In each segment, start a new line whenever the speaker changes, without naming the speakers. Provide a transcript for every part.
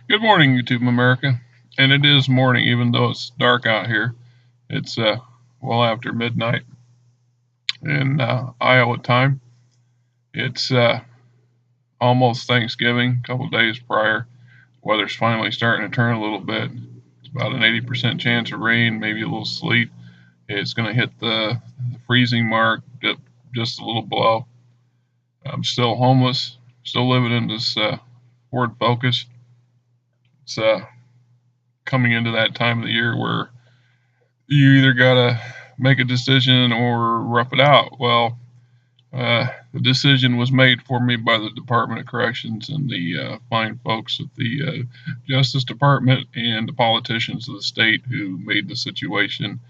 Good morning, YouTube America. And it is morning, even though it's dark out here. It's well after midnight in Iowa time. It's almost Thanksgiving, a couple days prior. Weather's finally starting to turn a little bit. It's about an 80% chance of rain, maybe a little sleet. It's going to hit the freezing mark, just a little below. I'm still homeless, still living in this Ford Focus. It's coming into that time of the year where you either gotta make a decision or rough it out. Well, the decision was made for me by the Department of Corrections and the fine folks at the Justice Department and the politicians of the state who made the situation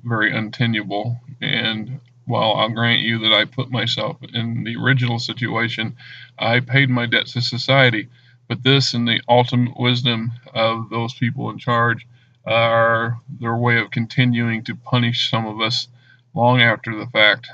very untenable. And while I'll grant you that I put myself in the original situation, I paid my debt to society. But this and the ultimate wisdom of those people in charge are their way of continuing to punish some of us long after the fact.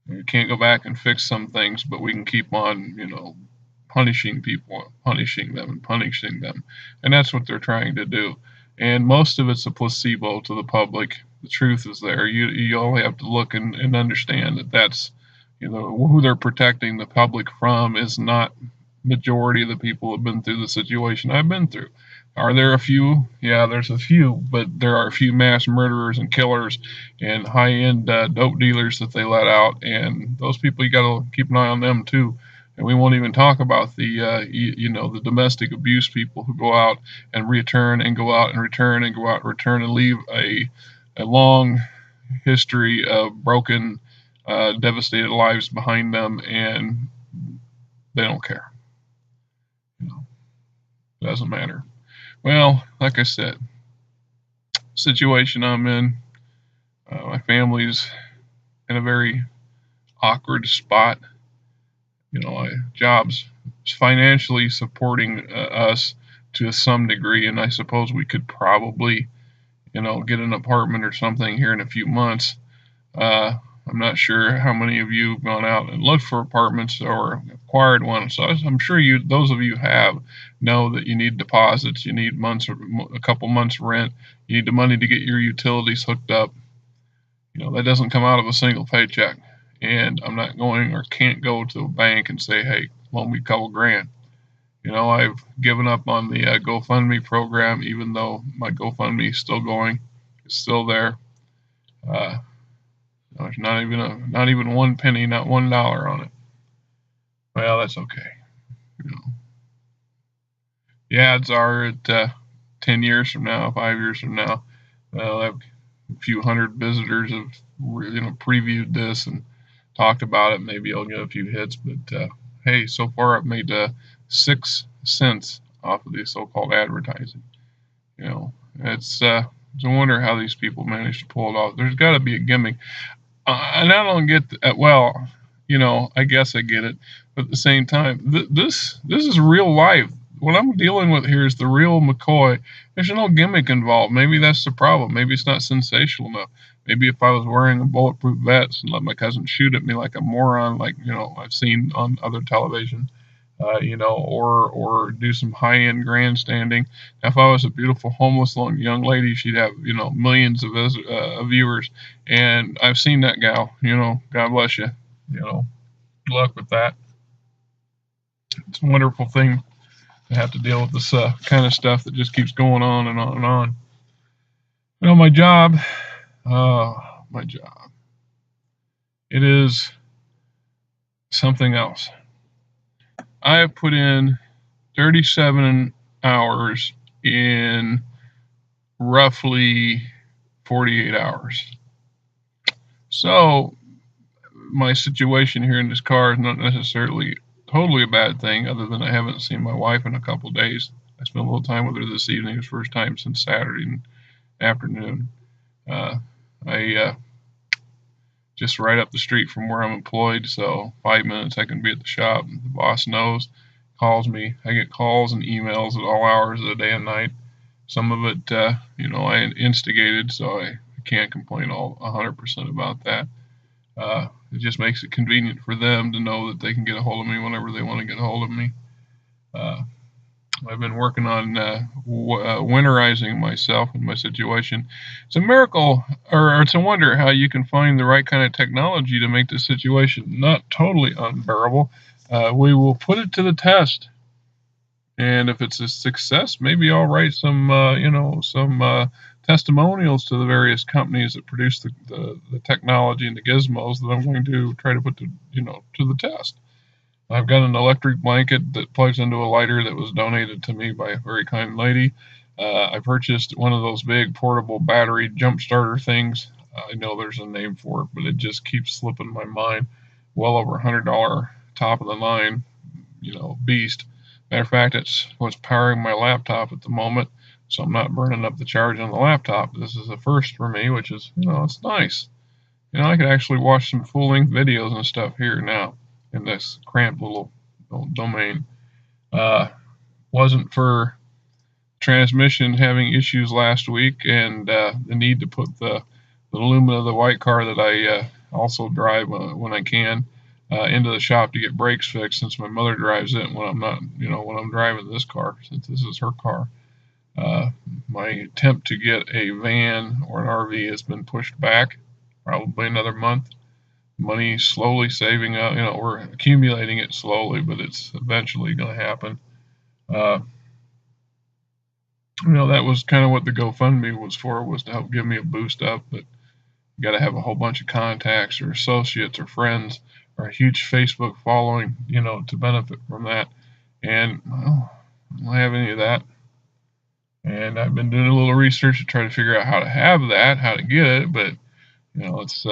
We can't go back and fix some things, but we can keep on, punishing people, punishing them, and punishing them. And that's what they're trying to do. And most of it's a placebo to the public. The truth is there. You only have to look and understand that that's, who they're protecting the public from is not majority of the people who have been through the situation I've been through. Are there a few? Yeah, there's a few, but there are a few mass murderers and killers and high-end dope dealers that they let out, and those people you got to keep an eye on them too. And we won't even talk about the domestic abuse people who go out and return and go out and return and go out and return and leave a long history of broken, devastated lives behind them, and they don't care. You know, it doesn't matter. Well, like I said, situation I'm in, my family's in a very awkward spot. Jobs financially supporting us to some degree, and I suppose we could probably, get an apartment or something here in a few months. Uh, I'm not sure how many of you have gone out and looked for apartments or acquired one. So I'm sure those of you have, know that you need deposits, you need a couple months rent, you need the money to get your utilities hooked up. That doesn't come out of a single paycheck. And I'm not going or can't go to a bank and say, hey, loan me a couple grand. I've given up on the GoFundMe program, even though my GoFundMe is still going, it's still there. Uh, there's not even one penny, not $1 on it. Well, that's okay. You know, the odds are at 10 years from now, 5 years from now, well, a few hundred visitors have previewed this and talked about it. Maybe I'll get a few hits, but hey, so far I've made 6 cents off of the so-called advertising. It's a wonder how these people manage to pull it off. There's got to be a gimmick. And I don't get well. I guess I get it, but at the same time, this is real life. What I'm dealing with here is the real McCoy. There's no gimmick involved. Maybe that's the problem. Maybe it's not sensational enough. Maybe if I was wearing a bulletproof vest and let my cousin shoot at me like a moron, like I've seen on other television, or do some high-end grandstanding. Now, if I was a beautiful homeless young lady, she'd have millions of viewers. And I've seen that gal. God bless you. Good luck with that. It's a wonderful thing to have to deal with this kind of stuff that just keeps going on and on and on. My job. My job. It is something else. I have put in 37 hours in roughly 48 hours. So my situation here in this car is not necessarily totally a bad thing, other than I haven't seen my wife in a couple of days. I spent a little time with her this evening. It was the first time since Saturday afternoon. I just right up the street from where I'm employed, so 5 minutes I can be at the shop. The boss knows, calls me. I get calls and emails at all hours of the day and night. Some of it, I instigated, so I can't complain all 100% about that. It just makes it convenient for them to know that they can get a hold of me whenever they want to get a hold of me. Uh, I've been working on winterizing myself and my situation. It's a miracle, or it's a wonder how you can find the right kind of technology to make the situation not totally unbearable. We will put it to the test, and if it's a success, maybe I'll write some, some testimonials to the various companies that produce the technology and the gizmos that I'm going to try to put to the test. I've got an electric blanket that plugs into a lighter that was donated to me by a very kind lady. I purchased one of those big portable battery jump starter things. I know there's a name for it, but it just keeps slipping my mind. Well over $100 top of the line, beast. Matter of fact, it's what's powering my laptop at the moment, so I'm not burning up the charge on the laptop. This is a first for me, which is, it's nice. I could actually watch some full-length videos and stuff here now in this cramped little domain. Wasn't for transmission having issues last week, and the need to put the Lumina of the white car that I also drive when I can into the shop to get brakes fixed, since my mother drives it when I'm not, when I'm driving this car, since this is her car. My attempt to get a van or an RV has been pushed back probably another month. Money slowly saving up, we're accumulating it slowly, but it's eventually going to happen. That was kind of what the GoFundMe was for, was to help give me a boost up, but you got to have a whole bunch of contacts or associates or friends or a huge Facebook following, to benefit from that. And I don't have any of that. And I've been doing a little research to try to figure out how to have that, how to get it, but it's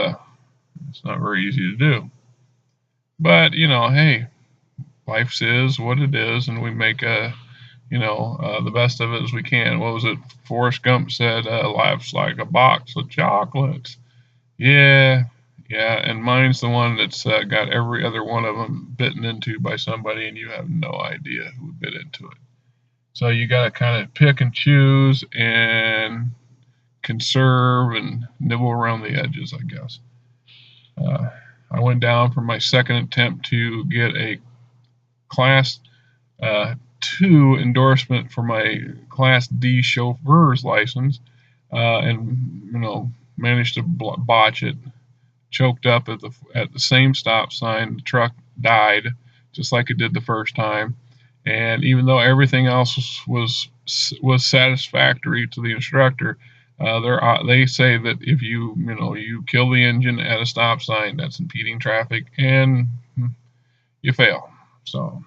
not very easy to do. But hey, life is what it is, and we make the best of it as we can. What was it? Forrest Gump said, "Life's like a box of chocolates." Yeah, and mine's the one that's got every other one of them bitten into by somebody, and you have no idea who bit into it. So you got to kind of pick and choose and conserve and nibble around the edges, I guess. I went down for my second attempt to get a Class 2 endorsement for my Class D chauffeur's license, and managed to botch it. Choked up at the same stop sign. The truck died, just like it did the first time. And even though everything else was satisfactory to the instructor, they say that if you kill the engine at a stop sign, that's impeding traffic, and you fail. So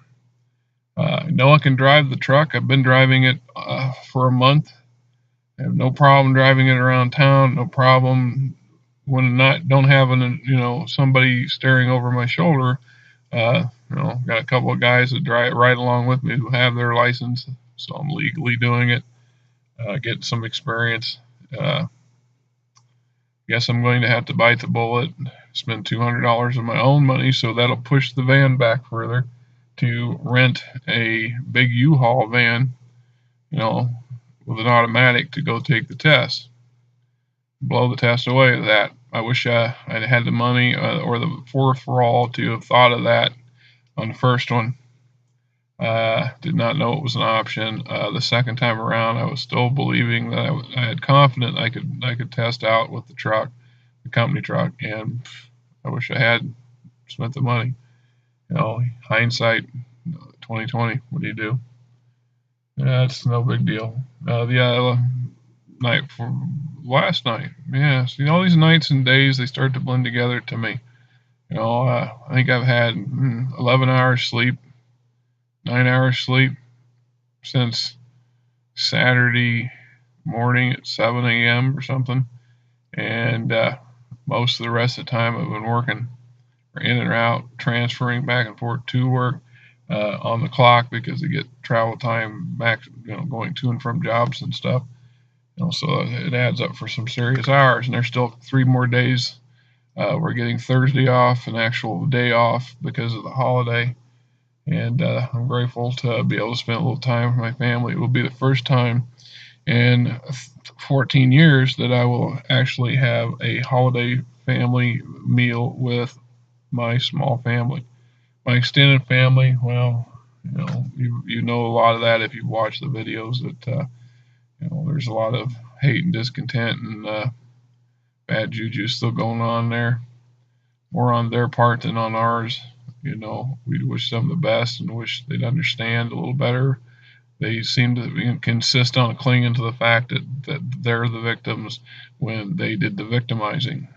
I can drive the truck. I've been driving it for a month. I have no problem driving it around town. No problem when don't have somebody staring over my shoulder. Got a couple of guys that drive right along with me who have their license, so I'm legally doing it, getting some experience. Guess I'm going to have to bite the bullet, spend $200 of my own money, so that'll push the van back further, to rent a big U-Haul van, with an automatic, to go take the test. Blow the test away with that. I wish I'd had the money or the forethought to have thought of that on the first one. Did not know it was an option. The second time around, I was still believing that I had confidence I could test out with the truck, the company truck, and I wish I had spent the money. Hindsight, 2020. What do you do? It's no big deal. The night for last night, yeah. See, all these nights and days, they start to blend together to me. I think I've had 11 hours sleep, 9 hours sleep since Saturday morning at 7 a.m. or something, and most of the rest of the time I've been working, or in and out, transferring back and forth to work, on the clock, because they get travel time back, going to and from jobs and stuff. So it adds up for some serious hours, and there's still 3 more days. We're getting Thursday off, an actual day off because of the holiday, and I'm grateful to be able to spend a little time with my family. It will be the first time in 14 years that I will actually have a holiday family meal with my small family. My extended family, well, You know a lot of that if you watch the videos that there's a lot of hate and discontent and bad juju still going on there, more on their part than on ours. We wish them the best and wish they'd understand a little better. They seem to insist on clinging to the fact that they're the victims when they did the victimizing.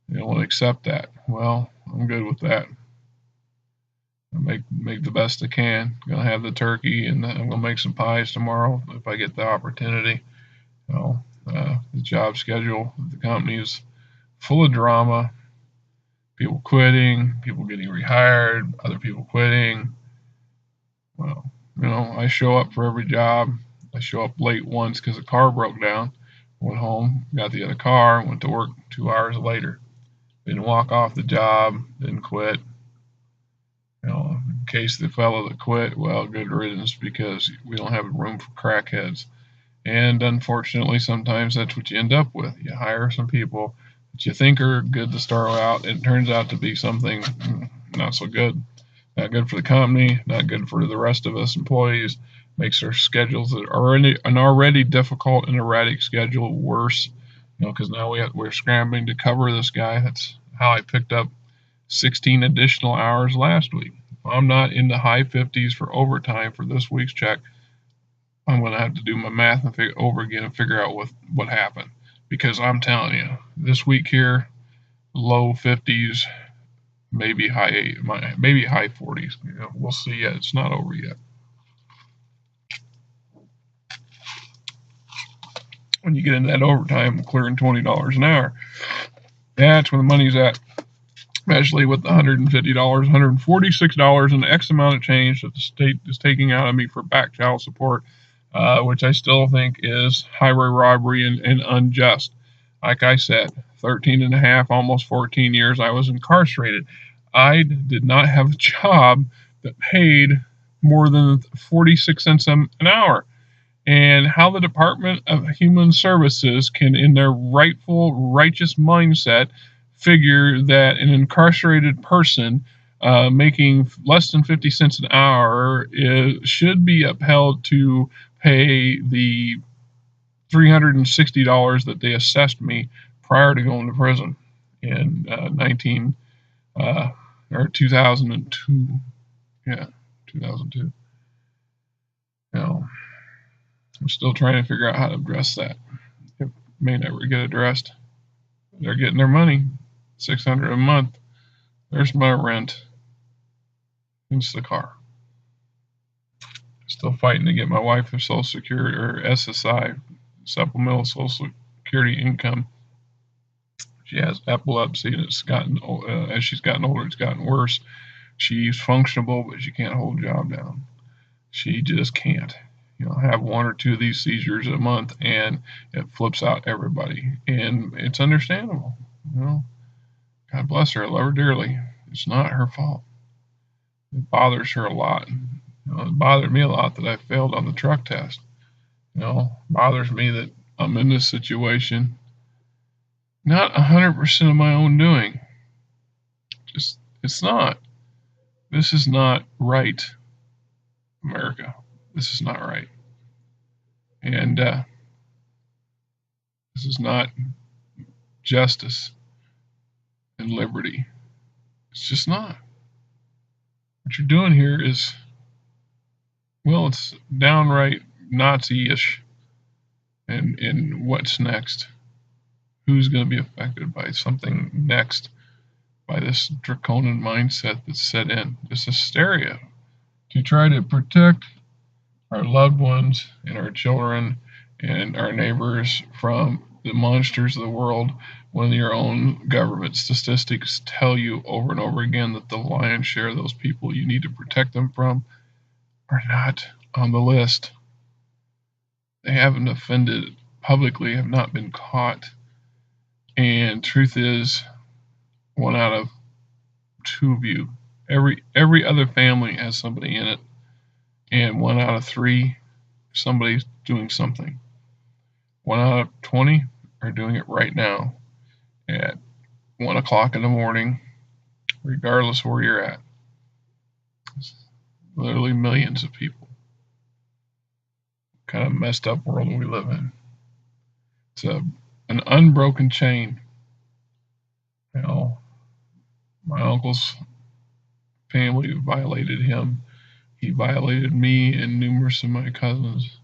They don't want to accept that. Well, I'm good with that. I make the best I can. I'm gonna have the turkey, and I'm gonna make some pies tomorrow if I get the opportunity. The job schedule at the company is full of drama. People quitting, people getting rehired, other people quitting. Well, I show up for every job. I show up late once because the car broke down. Went home, got the other car, went to work 2 hours later. Didn't walk off the job, didn't quit. In case the fellow that quit, well, good riddance because we don't have room for crackheads. And unfortunately, sometimes that's what you end up with. You hire some people that you think are good to start out, and it turns out to be something not so good. Not good for the company, not good for the rest of us employees. Makes our schedules that are an already difficult and erratic schedule worse. Because now we're scrambling to cover this guy. That's how I picked up 16 additional hours last week. If I'm not in the high 50s for overtime for this week's check, I'm going to have to do my math and over again and figure out what happened. Because I'm telling you, this week here, low 50s, maybe high 40s. We'll see yet. It's not over yet. When you get into that overtime, clearing $20 an hour, that's where the money's at. Especially with the $150, $146, and the X amount of change that the state is taking out of me for back child support, which I still think is highway robbery and unjust. Like I said, 13 and a half, almost 14 years I was incarcerated. I did not have a job that paid more than 46 cents an hour. And how the Department of Human Services can, in their righteous mindset, figure that an incarcerated person making less than 50 cents an hour should be upheld to pay the $360 that they assessed me prior to going to prison in 2002. Yeah, 2002. I'm still trying to figure out how to address that. It may never get addressed. They're getting their money, $600 a month. There's my rent. It's the car. Still fighting to get my wife her Social Security or SSI, supplemental Social Security income. She has epilepsy, and it's gotten as she's gotten older, it's gotten worse. She's functionable, but she can't hold a job down. She just can't. Have one or two of these seizures a month, and it flips out everybody. And it's understandable. God bless her. I love her dearly. It's not her fault. It bothers her a lot. It bothered me a lot that I failed on the truck test. It bothers me that I'm in this situation. Not 100% of my own doing. It's not. This is not right, America. This is not right. And this is not justice and liberty. It's just not. What you're doing here is, well, it's downright Nazi-ish. And what's next? Who's going to be affected by something next? By this draconian mindset that's set in, this hysteria to try to protect our loved ones and our children and our neighbors from the monsters of the world, when your own government statistics tell you over and over again that the lion's share of those people you need to protect them from are not on the list. They haven't offended publicly, have not been caught. And truth is, 1 out of 2 of you, every other family has somebody in it, and 1 out of 3, somebody's doing something. 1 out of 20 are doing it right now at 1 o'clock in the morning, regardless of where you're at. literally millions of people. Kind of messed up world we live in. It's an unbroken chain. You know, my uncle's family violated him. He violated me and numerous of my cousins.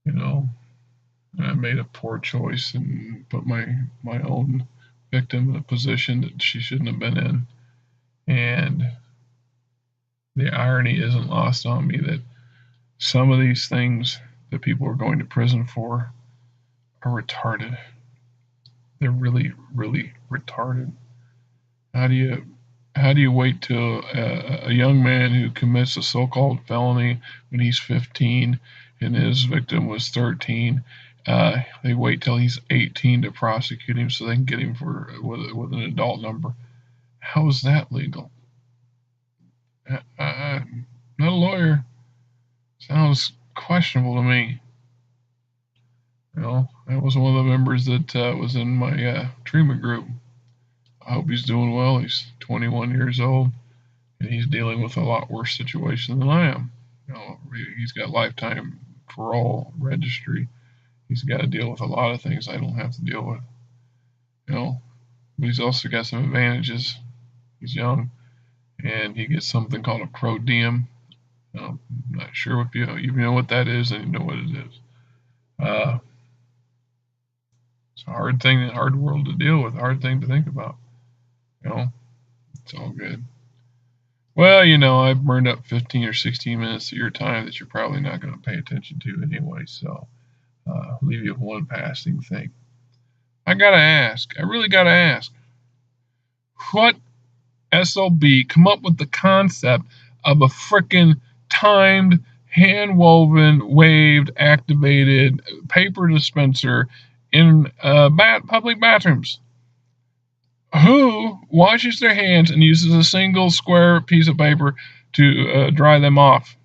You know, and I made a poor choice and put my own victim in a position that she shouldn't have been in. And the irony isn't lost on me that some of these things that people are going to prison for are retarded. They're really, really retarded. How do you wait till a young man who commits a so-called felony when he's 15 and his victim was 13? They wait till he's 18 to prosecute him so they can get him for with an adult number. How is that legal? Not a lawyer. Sounds questionable to me. You know, that was one of the members that was in my treatment group. I hope he's doing well. He's 21 years old, and he's dealing with a lot worse situation than I am. You know, he's got lifetime parole registry. He's got to deal with a lot of things I don't have to deal with. You know, but he's also got some advantages. He's young, and he gets something called a pro diem. I'm not sure if you know what that is, and you know what it is. It's a hard thing, a hard world to deal with, a hard thing to think about. You know, it's all good. Well, you know, I've burned up 15 or 16 minutes of your time that you're probably not going to pay attention to anyway, so I'll leave you with one passing thing. I really gotta ask, what SOB come up with the concept of a frickin' timed, hand-woven, waved, activated paper dispenser in public bathrooms? Who washes their hands and uses a single square piece of paper to dry them off?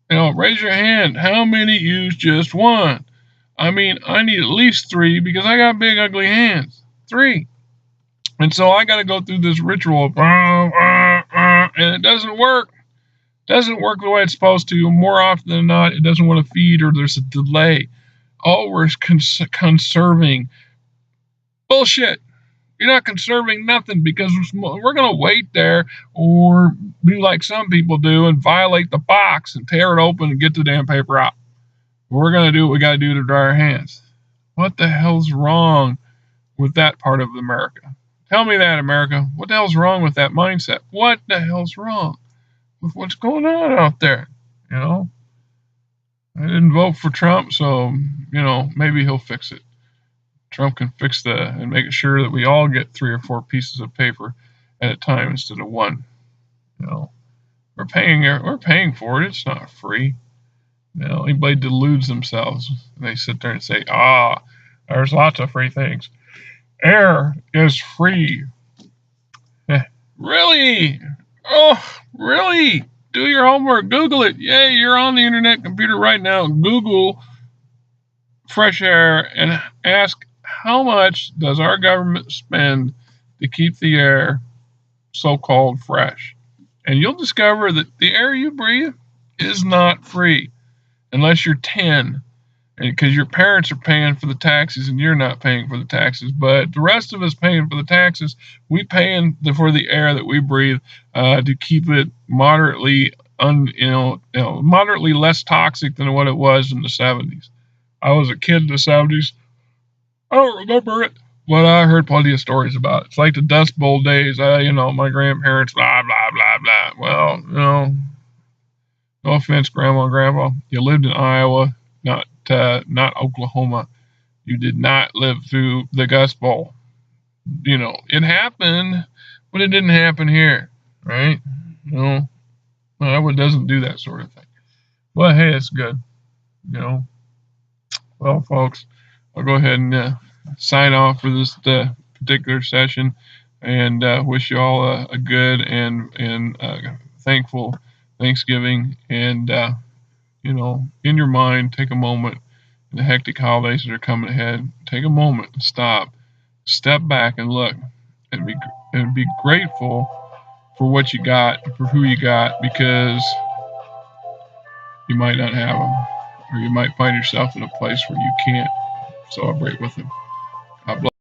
You know, raise your hand. How many use just one? I mean, I need at least 3 because I got big, ugly hands. 3. And so I got to go through this ritual of, and it doesn't work. Doesn't work the way it's supposed to. More often than not, it doesn't want to feed or there's a delay. Oh, we're conserving. Bullshit. You're not conserving nothing because we're going to wait there or be like some people do and violate the box and tear it open and get the damn paper out. We're going to do what we got to do to dry our hands. What the hell's wrong with that part of America? Tell me that, America. What the hell's wrong with that mindset? What the hell's wrong with what's going on out there? You know, I didn't vote for Trump, so, you know, maybe he'll fix it. Trump can fix and make sure that we all get 3 or 4 pieces of paper at a time instead of one. You know, we're paying for it. It's not free. You know, anybody deludes themselves. They sit there and say, there's lots of free things. Air is free. Really? Oh, really? Do your homework. Google it. Yay, you're on the internet computer right now. Google fresh air and ask how much does our government spend to keep the air so-called fresh? And you'll discover that the air you breathe is not free unless you're 10, because your parents are paying for the taxes and you're not paying for the taxes. But the rest of us paying for the taxes, we paying for the air that we breathe to keep it moderately moderately less toxic than what it was in the 70s. I was a kid in the 70s. I don't remember it, but I heard plenty of stories about it. It's like the Dust Bowl days. My grandparents, blah, blah, blah, blah. Well, no offense, Grandma and Grandpa. You lived in Iowa, not Oklahoma. You did not live through the Dust Bowl. You know, it happened, but it didn't happen here, right? Iowa doesn't do that sort of thing. Well, hey, it's good. You know. Well, folks, I'll go ahead and sign off for this particular session, and wish you all a good and thankful Thanksgiving. And in your mind, take a moment. In the hectic holidays that are coming ahead, take a moment and stop, step back, and look, and be grateful for what you got, for who you got, because you might not have them, or you might find yourself in a place where you can't celebrate with them. God bless.